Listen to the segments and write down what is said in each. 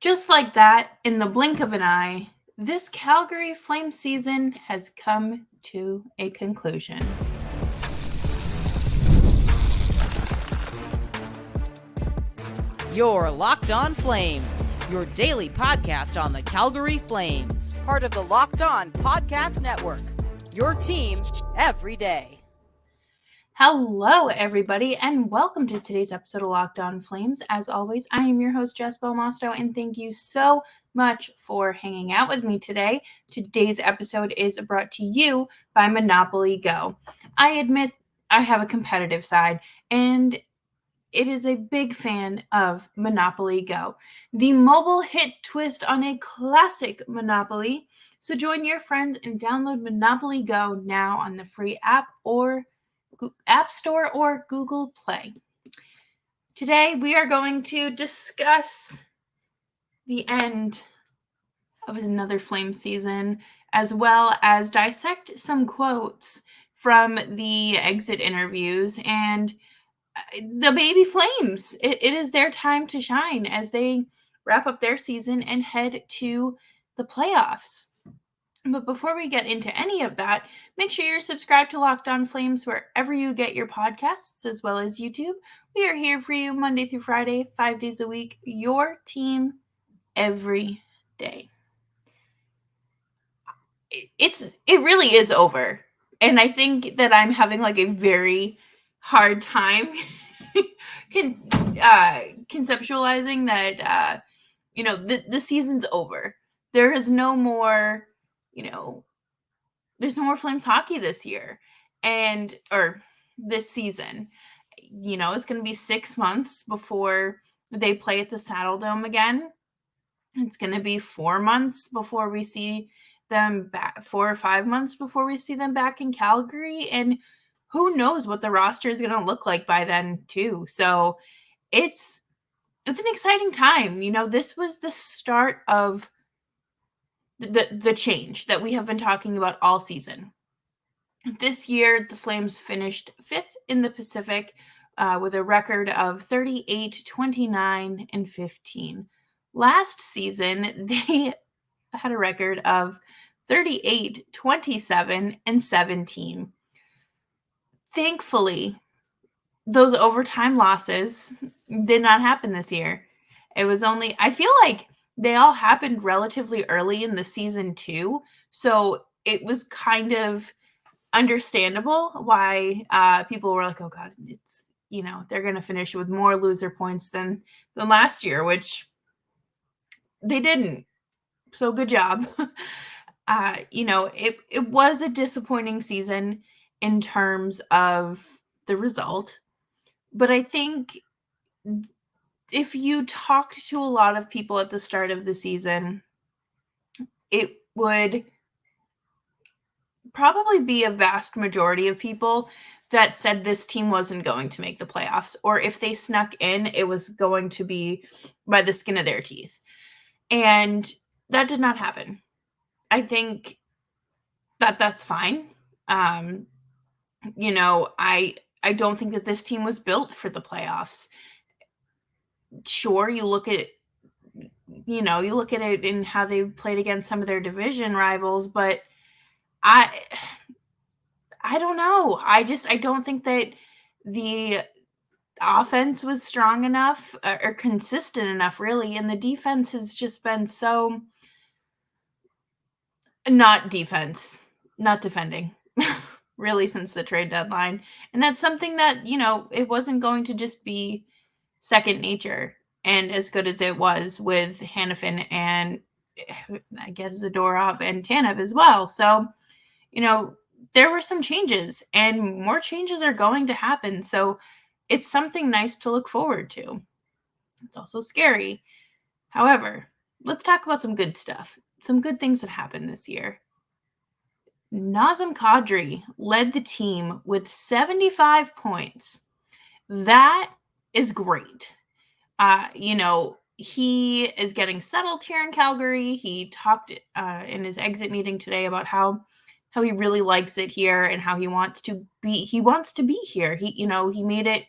Just like that, in the blink of an eye, this Calgary Flames season has come to a conclusion. You're Locked On Flames, your daily podcast on the Calgary Flames. Part of the Locked On Podcast Network, your team every day. Hello, everybody, and welcome to today's episode of Locked On Flames. As always, I am your host, Jess Belmosto, and thank you so much for hanging out with me today. Today's episode is brought to you by Monopoly Go. I admit I have a competitive side, and it is a big fan of Monopoly Go, the mobile hit twist on a classic Monopoly. So join your friends and download Monopoly Go now on the free App Store or Google Play. Today we are going to discuss the end of another Flame season, as well as dissect some quotes from the exit interviews and the baby Flames. It is their time to shine as they wrap up their season and head to the playoffs. But before we get into any of that, make sure you're subscribed to Locked On Flames wherever you get your podcasts, as well as YouTube. We are here for you Monday through Friday, 5 days a week, your team every day. It really is over. And I think that I'm having like a very hard time conceptualizing that, the season's over. There is no more, there's no more Flames hockey this year or this season. It's going to be 6 months before they play at the Saddle Dome again. It's going to be 4 months before we see them back, 4 or 5 months before we see them back in Calgary. And who knows what the roster is going to look like by then too. So it's an exciting time. This was the start of the change that we have been talking about all season. This year, the Flames finished 5th in the Pacific with a record of 38, 29, and 15. Last season, they had a record of 38, 27, and 17. Thankfully, those overtime losses did not happen this year. It was only, I feel like they all happened relatively early in the season too. So it was kind of understandable why people were like, oh God, it's, they're going to finish with more loser points than last year, which they didn't. So good job. It was a disappointing season in terms of the result. But I think if you talked to a lot of people at the start of the season, it would probably be a vast majority of people that said this team wasn't going to make the playoffs, or if they snuck in, it was going to be by the skin of their teeth. And that did not happen. I think that's fine. I don't think that this team was built for the playoffs. Sure, you look at it in how they played against some of their division rivals, but I don't know. I don't think that the offense was strong enough or consistent enough, really, and the defense has just been so not defending really since the trade deadline. And that's something that, it wasn't going to just be second nature. And as good as it was with Hanifin and I guess Zadorov and Tanev as well. So, there were some changes and more changes are going to happen. So it's something nice to look forward to. It's also scary. However, let's talk about some good stuff. Some good things that happened this year. Nazem Kadri led the team with 75 points. That is great. He is getting settled here in Calgary. He talked in his exit meeting today about how he really likes it here and how he wants to be here. He made it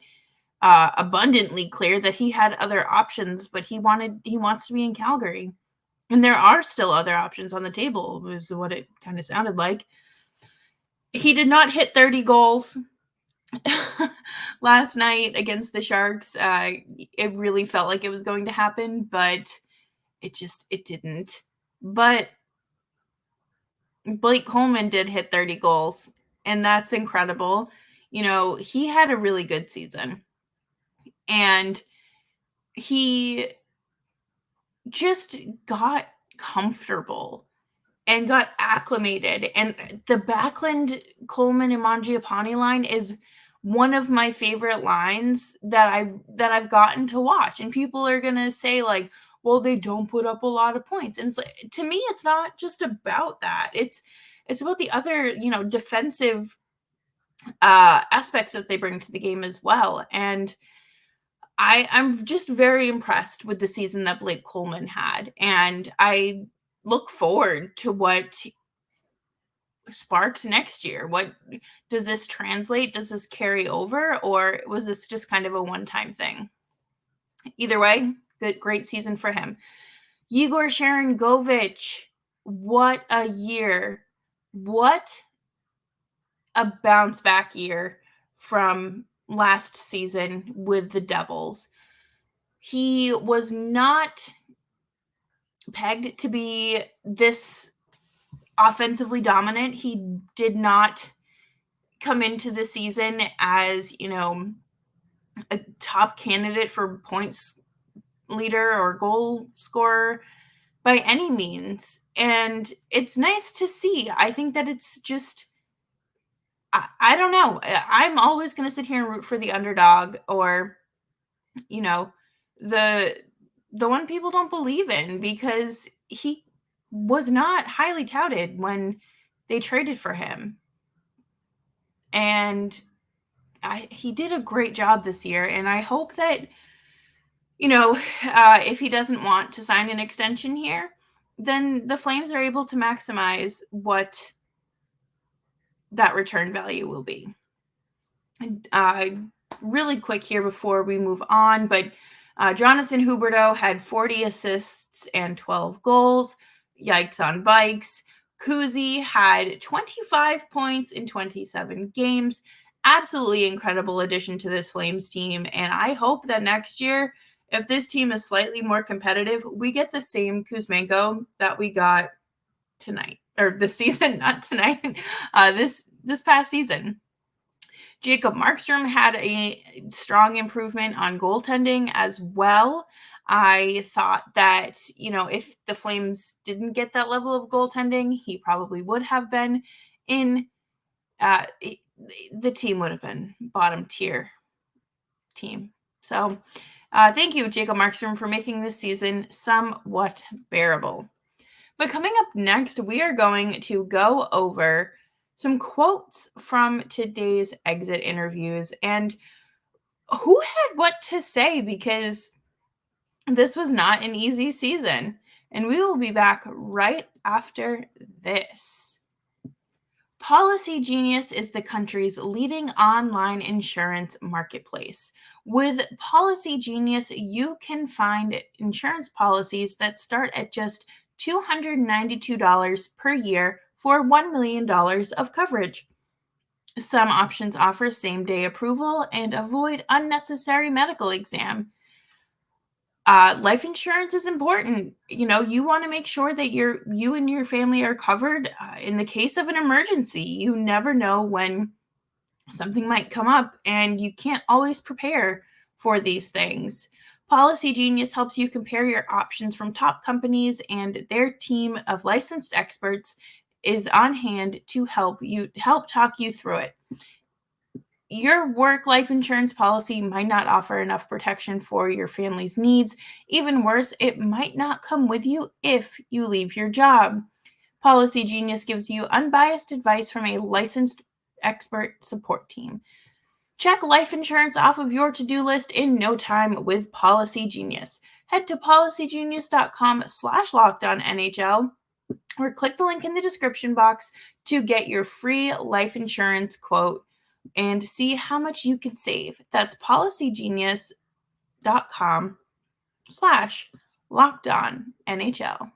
abundantly clear that he had other options, but he wants to be in Calgary. And there are still other options on the table, is what it kind of sounded like. He did not hit 30 goals last night against the Sharks. It really felt like it was going to happen, but it didn't. But Blake Coleman did hit 30 goals, and that's incredible. He had a really good season, and he just got comfortable and got acclimated. And the Backlund, Coleman, and Mangiapane line is one of my favorite lines that I've gotten to watch. And people are gonna say, like, well, they don't put up a lot of points. And it's like, to me, it's not just about that. It's about the other, defensive aspects that they bring to the game as well. And I'm just very impressed with the season that Blake Coleman had. And I look forward to what sparks next year. What does this translate? Does this carry over, or was this just kind of a one-time thing? Either way, great season for him. Weegar Sharangovich, what a year. What a bounce back year from last season with the Devils. He was not pegged to be this offensively dominant. He did not come into the season as, a top candidate for points leader or goal scorer by any means. And it's nice to see. I think that it's just, I don't know. I'm always going to sit here and root for the underdog, or, the one people don't believe in, because he was not highly touted when they traded for him. And he did a great job this year. And I hope that, if he doesn't want to sign an extension here, then the Flames are able to maximize what that return value will be. Really quick here before we move on, but Jonathan Huberdeau had 40 assists and 12 goals. Yikes on bikes. Kuzi had 25 points in 27 games. Absolutely incredible addition to this Flames team. And I hope that next year, if this team is slightly more competitive, we get the same Kuzmenko that we got tonight, or this season, not tonight, this past season. Jacob Markstrom had a strong improvement on goaltending as well. I thought that, if the Flames didn't get that level of goaltending, he probably would have been in, the team would have been bottom tier team. So thank you, Jacob Markstrom, for making this season somewhat bearable. But coming up next, we are going to go over some quotes from today's exit interviews and who had what to say, because this was not an easy season. And we will be back right after this. Policygenius is the country's leading online insurance marketplace. With Policygenius, you can find insurance policies that start at just $292 per year for $1 million of coverage. Some options offer same-day approval and avoid unnecessary medical exam. Life insurance is important. You want to make sure that you and your family are covered in the case of an emergency. You never know when something might come up, and you can't always prepare for these things. Policygenius helps you compare your options from top companies, and their team of licensed experts is on hand to help talk you through it. Your work life insurance policy might not offer enough protection for your family's needs. Even worse, it might not come with you if you leave your job. Policygenius gives you unbiased advice from a licensed expert support team. Check life insurance off of your to-do list in no time with Policygenius. Head to policygenius.com/LockedOnNHL or click the link in the description box to get your free life insurance quote and see how much you could save. That's policygenius.com/LockedOnNHL.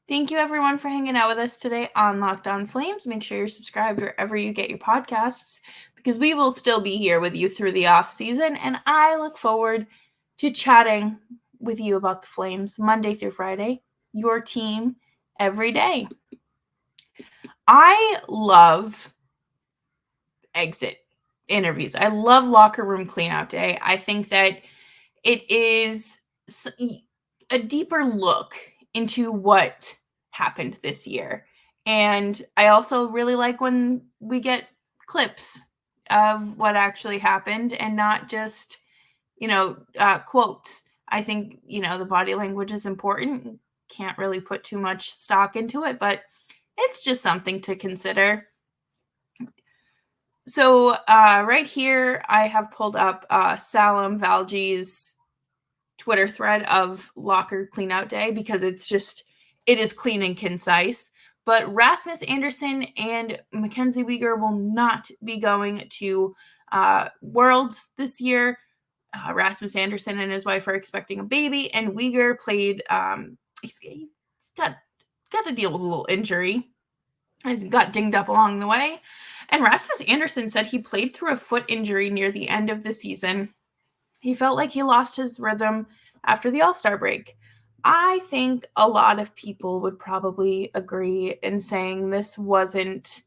Thank you, everyone, for hanging out with us today on Locked On Flames. Make sure you're subscribed wherever you get your podcasts, because we will still be here with you through the off season, and I look forward to chatting with you about the Flames Monday through Friday, your team every day. I love exit interviews. I love locker room cleanout day. I think that it is a deeper look into what happened this year. And I also really like when we get clips of what actually happened and not just, quotes. I think, the body language is important. Can't really put too much stock into it, but it's just something to consider. So right here, I have pulled up Salim Valji's Twitter thread of locker cleanout day, because it is clean and concise. But Rasmus Andersson and Mackenzie Weegar will not be going to Worlds this year. Rasmus Andersson and his wife are expecting a baby, and Weegar played. He's got to deal with a little injury. He's got dinged up along the way. And Rasmus Andersson said he played through a foot injury near the end of the season. He felt like he lost his rhythm after the All-Star break. I think a lot of people would probably agree in saying this wasn't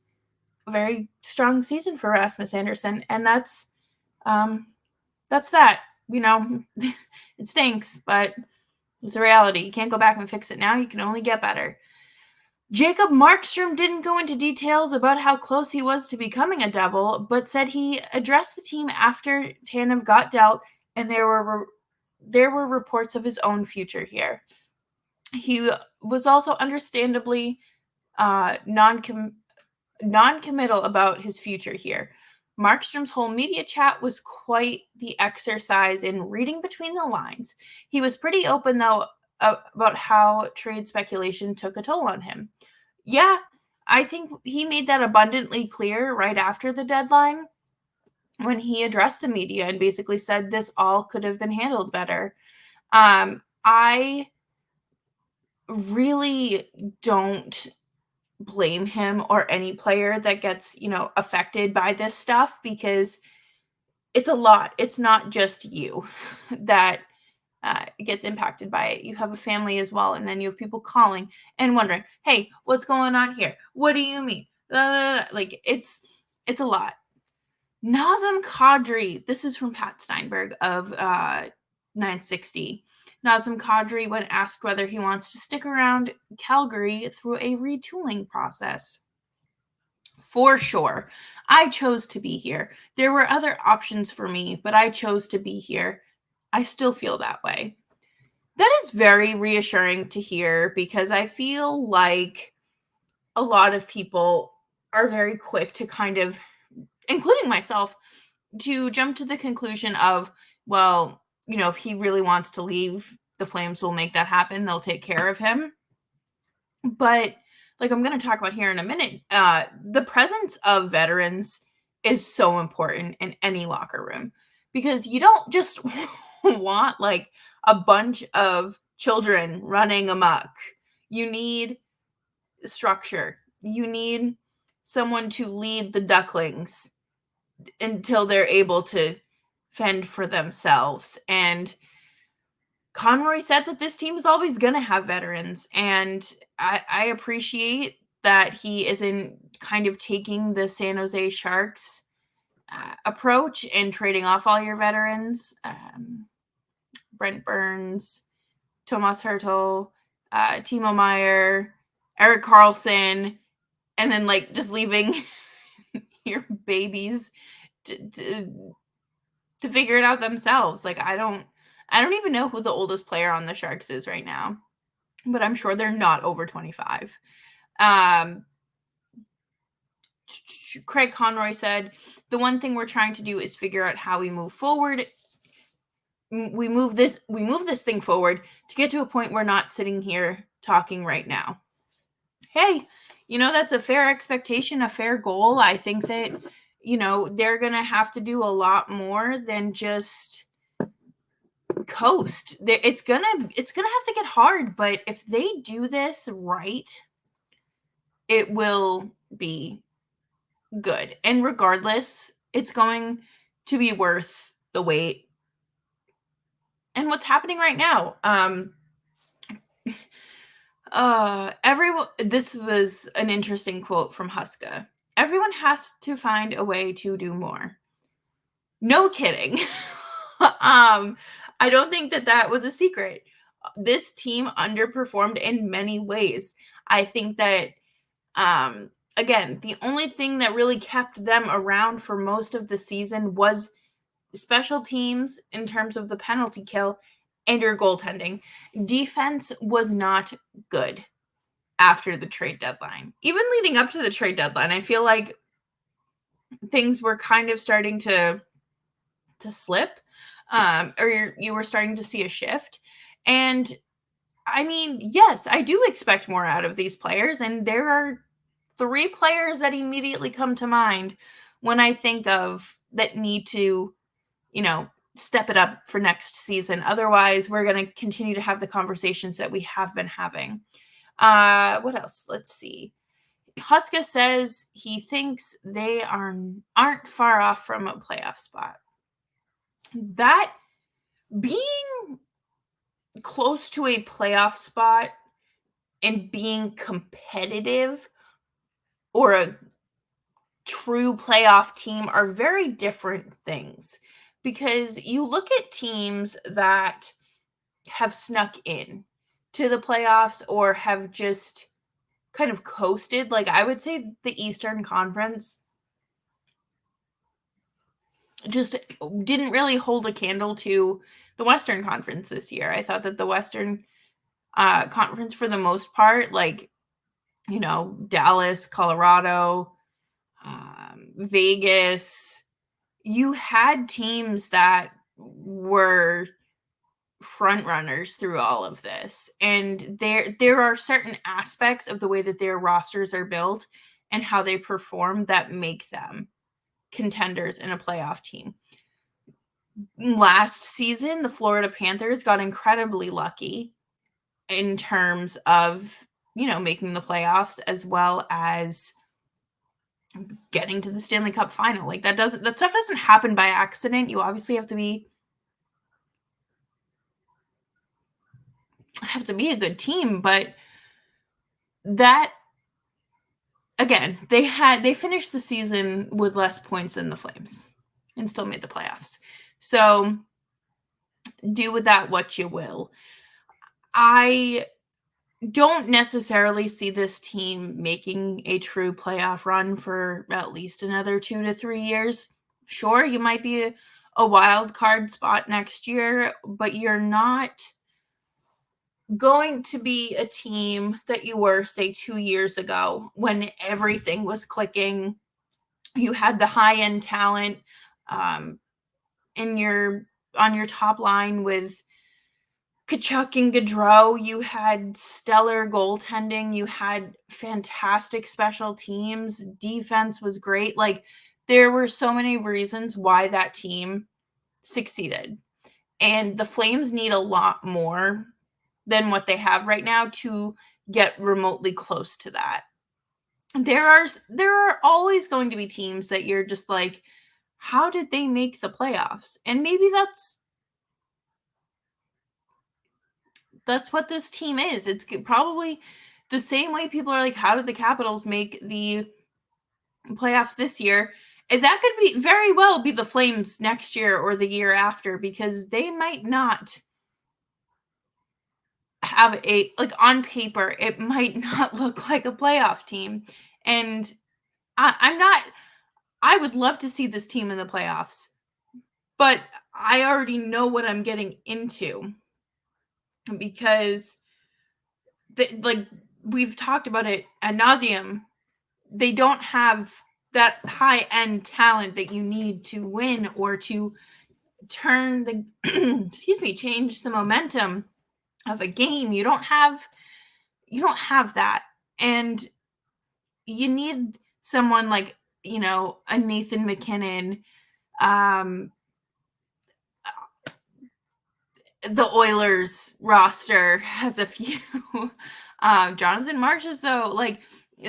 a very strong season for Rasmus Andersson, and that's that. It stinks, but it's a reality. You can't go back and fix it now. You can only get better. Jacob Markstrom didn't go into details about how close he was to becoming a Devil, but said he addressed the team after Tanev got dealt, and there were reports of his own future here. He was also understandably non-committal about his future here. Markstrom's whole media chat was quite the exercise in reading between the lines. He was pretty open, though, about how trade speculation took a toll on him. Yeah, I think he made that abundantly clear right after the deadline when he addressed the media and basically said this all could have been handled better. I really don't blame him or any player that gets, affected by this stuff, because it's a lot. It's not just you that gets impacted by it. You have a family as well, and then you have people calling and wondering, hey, what's going on here? What do you mean? Like, it's a lot. Nazem Kadri, this is from Pat Steinberg of 960. Nazem Kadri, when asked whether he wants to stick around Calgary through a retooling process. For sure. I chose to be here. There were other options for me, but I chose to be here. I still feel that way. That is very reassuring to hear, because I feel like a lot of people are very quick to kind of, including myself, to jump to the conclusion of, well, if he really wants to leave, the Flames will make that happen. They'll take care of him. But like I'm going to talk about here in a minute, the presence of veterans is so important in any locker room, because you don't just want like a bunch of children running amok. You need structure. You need someone to lead the ducklings until they're able to fend for themselves. And Conroy said that this team is always going to have veterans, and I appreciate that he isn't kind of taking the San Jose Sharks approach and trading off all your veterans. Brent Burns, Tomas Hertl, Timo Meier, Erik Karlsson, and then like just leaving your babies to figure it out themselves. Like I don't even know who the oldest player on the Sharks is right now, but I'm sure they're not over 25. Craig Conroy said, the one thing we're trying to do is figure out how we move forward. We move this thing forward to get to a point we're not sitting here talking right now. Hey, that's a fair expectation, a fair goal. I think that, they're going to have to do a lot more than just coast. It's going to have to get hard, but if they do this right, it will be good. And regardless, it's going to be worth the wait. And what's happening right now, this was an interesting quote from Huska. Everyone has to find a way to do more. No kidding. I don't think that was a secret. This team underperformed in many ways. I think that, again, the only thing that really kept them around for most of the season was special teams in terms of the penalty kill and your goaltending. Defense was not good after the trade deadline. Even leading up to the trade deadline, I feel like things were kind of starting to slip, or you were starting to see a shift. And I mean, yes, I do expect more out of these players, and there are 3 players that immediately come to mind when I think of that need to, step it up for next season. Otherwise, we're going to continue to have the conversations that we have been having. What else? Let's see. Huska says he thinks they aren't far off from a playoff spot. That being close to a playoff spot and being competitive or a true playoff team are very different things, because you look at teams that have snuck in to the playoffs or have just kind of coasted. Like, I would say the Eastern Conference just didn't really hold a candle to the Western Conference this year. I thought that the Western Conference, for the most part, like, Dallas, Colorado, Vegas, you had teams that were front runners through all of this. And there are certain aspects of the way that their rosters are built and how they perform that make them contenders in a playoff team. Last season, the Florida Panthers got incredibly lucky in terms of, making the playoffs, as well as getting to the Stanley Cup final. Like, that stuff doesn't happen by accident. You obviously have to be a good team, but that, again, they finished the season with less points than the Flames and still made the playoffs. So do with that what you will. I don't necessarily see this team making a true playoff run for at least another 2 to 3 years. Sure, you might be a wild card spot next year, but you're not going to be a team that you were, say, 2 years ago when everything was clicking. You had the high-end talent on your top line with Kachuk and Gaudreau. You had stellar goaltending. You had fantastic special teams. Defense was great. Like, there were so many reasons why that team succeeded. And the Flames need a lot more than what they have right now to get remotely close to that. There are always going to be teams that you're just like, how did they make the playoffs? And maybe that's what this team is. It's probably the same way people are like, how did the Capitals make the playoffs this year? And that could be very well be the Flames next year or the year after, because they might not have on paper, it might not look like a playoff team. And I would love to see this team in the playoffs, but I already know what I'm getting into, because we've talked about it ad nauseum. They don't have that high-end talent that you need to win or to turn the change the momentum of a game. You don't have that. And you need someone like, a Nathan McKinnon. The Oilers roster has a few. Jonathan Marchessault, though, like,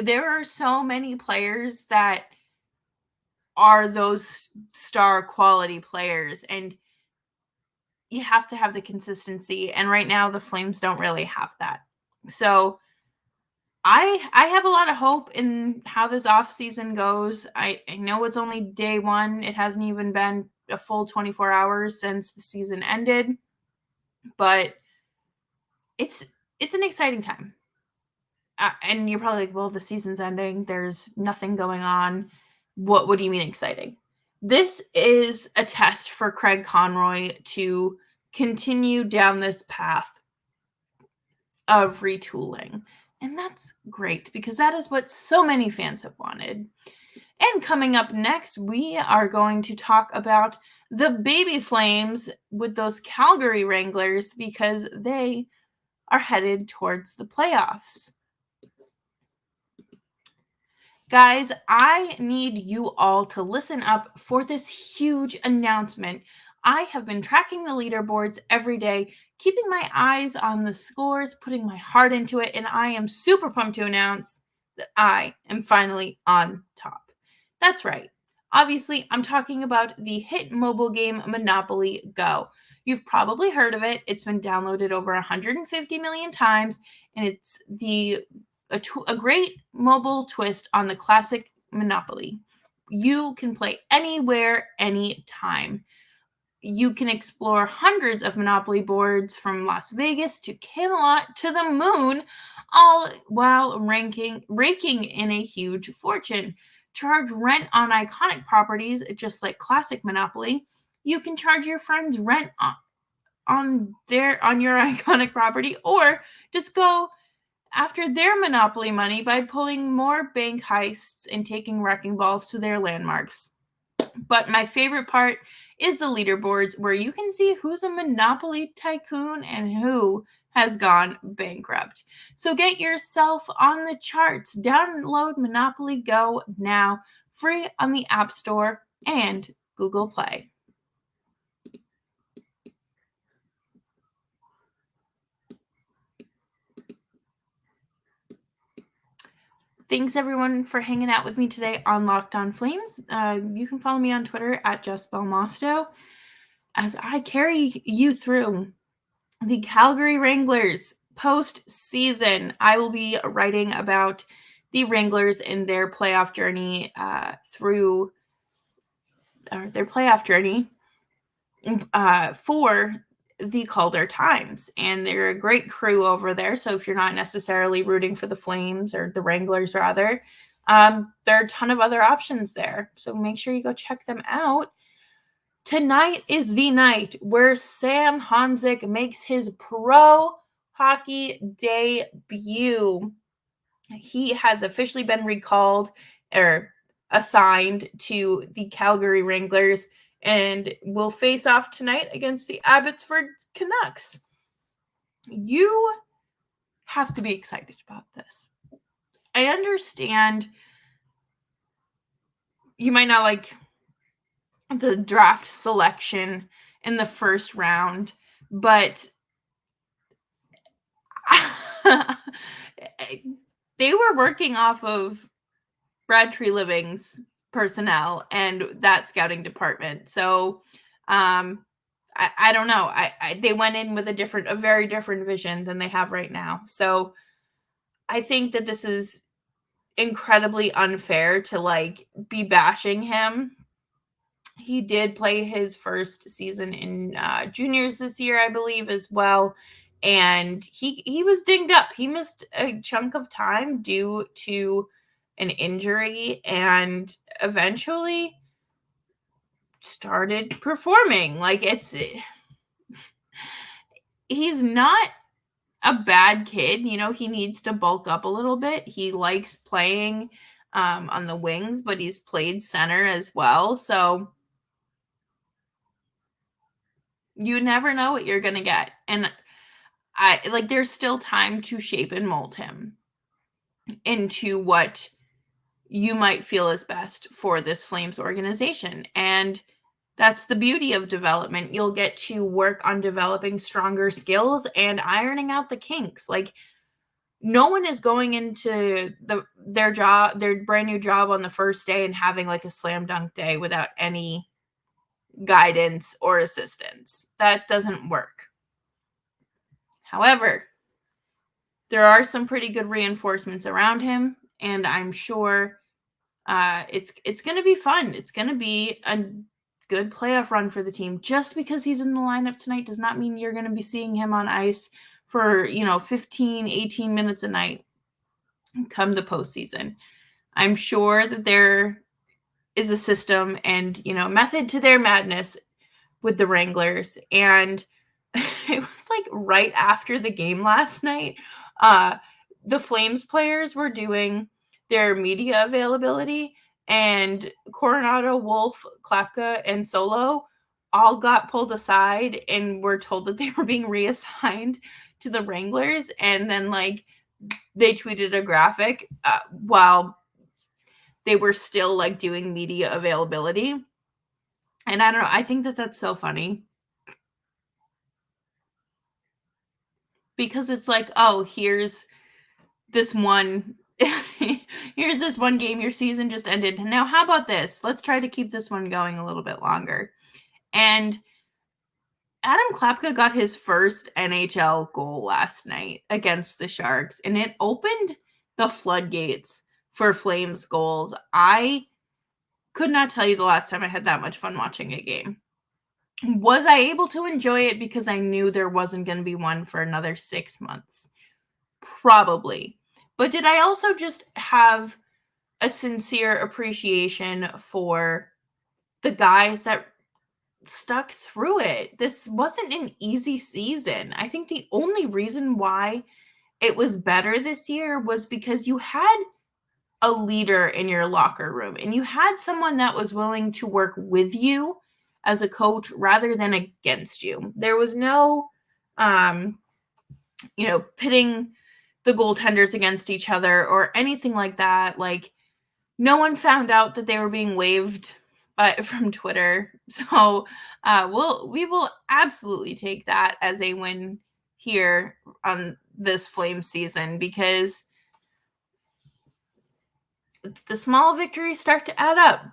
there are so many players that are those star quality players, and you have to have the consistency. And right now, the Flames don't really have that. So I have a lot of hope in how this offseason goes. I know it's only day one. It hasn't even been a full 24 hours since the season ended, but it's an exciting time. And you're probably like, well, the season's ending. There's nothing going on. What do you mean exciting? This is a test for Craig Conroy to continue down this path of retooling. And that's great because that is what so many fans have wanted. And coming up next, we are going to talk about the baby Flames with those Calgary Wranglers because they are headed towards the playoffs. Guys, I need you all to listen up for this huge announcement. I have been tracking the leaderboards every day, keeping my eyes on the scores, putting my heart into it, and I am super pumped to announce that I am finally on top. That's right. Obviously, I'm talking about the hit mobile game Monopoly Go. You've probably heard of it. It's been downloaded over 150 million times, and it's a great mobile twist on the classic Monopoly. You can play anywhere, anytime. You can explore hundreds of Monopoly boards from Las Vegas to Camelot to the moon, all while raking in a huge fortune. Charge rent on iconic properties just like classic Monopoly. You can charge your friends rent on your iconic property, or just go after their Monopoly money by pulling more bank heists and taking wrecking balls to their landmarks. But my favorite part is the leaderboards, where you can see who's a Monopoly tycoon and who has gone bankrupt. So get yourself on the charts. Download Monopoly Go now, free on the App Store and Google Play. Thanks, everyone, for hanging out with me today on Locked On Flames. You can follow me on Twitter at JessBelmosto as I carry you through the Calgary Wranglers postseason. I will be writing about the Wranglers and their playoff journey for the Calder Times, and they're a great crew over there. So if you're not necessarily rooting for the Flames or the Wranglers, rather, there are a ton of other options there. So make sure you go check them out. Tonight is the night where Sam Honzik makes his pro hockey debut. He has officially been recalled or assigned to the Calgary Wranglers and will face off tonight against the Abbotsford Canucks. You have to be excited about this. I understand you might not like the draft selection in the first round, but they were working off of Brad Treliving's personnel and that scouting department. So I don't know. They went in with a very different vision than they have right now. So I think that this is incredibly unfair to be bashing him. He did play his first season in juniors this year, I believe, as well. And he was dinged up. He missed a chunk of time due to an injury and eventually started performing. He's not a bad kid. He needs to bulk up a little bit. He likes playing on the wings, but he's played center as well. So you never know what you're going to get. And there's still time to shape and mold him into what you might feel is best for this Flames organization. And that's the beauty of development. You'll get to work on developing stronger skills and ironing out the kinks. Like, no one is going into their brand new job on the first day and having like a slam dunk day without any guidance or assistance. That doesn't work. However, there are some pretty good reinforcements around him, and I'm sure it's going to be fun. It's going to be a good playoff run for the team. Just because he's in the lineup tonight does not mean you're going to be seeing him on ice for, 15, 18 minutes a night come the postseason. I'm sure that there is a system and, method to their madness with the Wranglers. And it was like right after the game last night, the Flames players were doing their media availability, and Coronado, Wolf, Klapka, and Solo all got pulled aside and were told that they were being reassigned to the Wranglers. And then they tweeted a graphic while they were still doing media availability. And I don't know, I think that that's so funny. Because it's here's this one here's this one game, your season just ended. Now, how about this? Let's try to keep this one going a little bit longer. And Adam Klapka got his first NHL goal last night against the Sharks, and it opened the floodgates for Flames goals. I could not tell you the last time I had that much fun watching a game. Was I able to enjoy it because I knew there wasn't going to be one for another 6 months? Probably. But did I also just have a sincere appreciation for the guys that stuck through it? This wasn't an easy season. I think the only reason why it was better this year was because you had a leader in your locker room and you had someone that was willing to work with you as a coach rather than against you. There was no, pitting the goaltenders against each other or anything like that. No one found out that they were being waived from Twitter. So we will absolutely take that as a win here on this Flames season, because the small victories start to add up.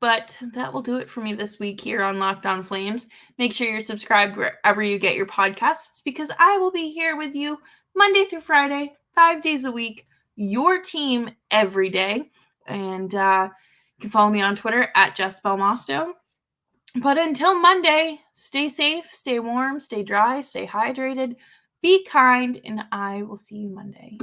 But that will do it for me this week here on Locked On Flames. Make sure you're subscribed wherever you get your podcasts, because I will be here with you Monday through Friday, 5 days a week, your team every day. And you can follow me on Twitter at JessBelmosto. But until Monday, stay safe, stay warm, stay dry, stay hydrated, be kind, and I will see you Monday.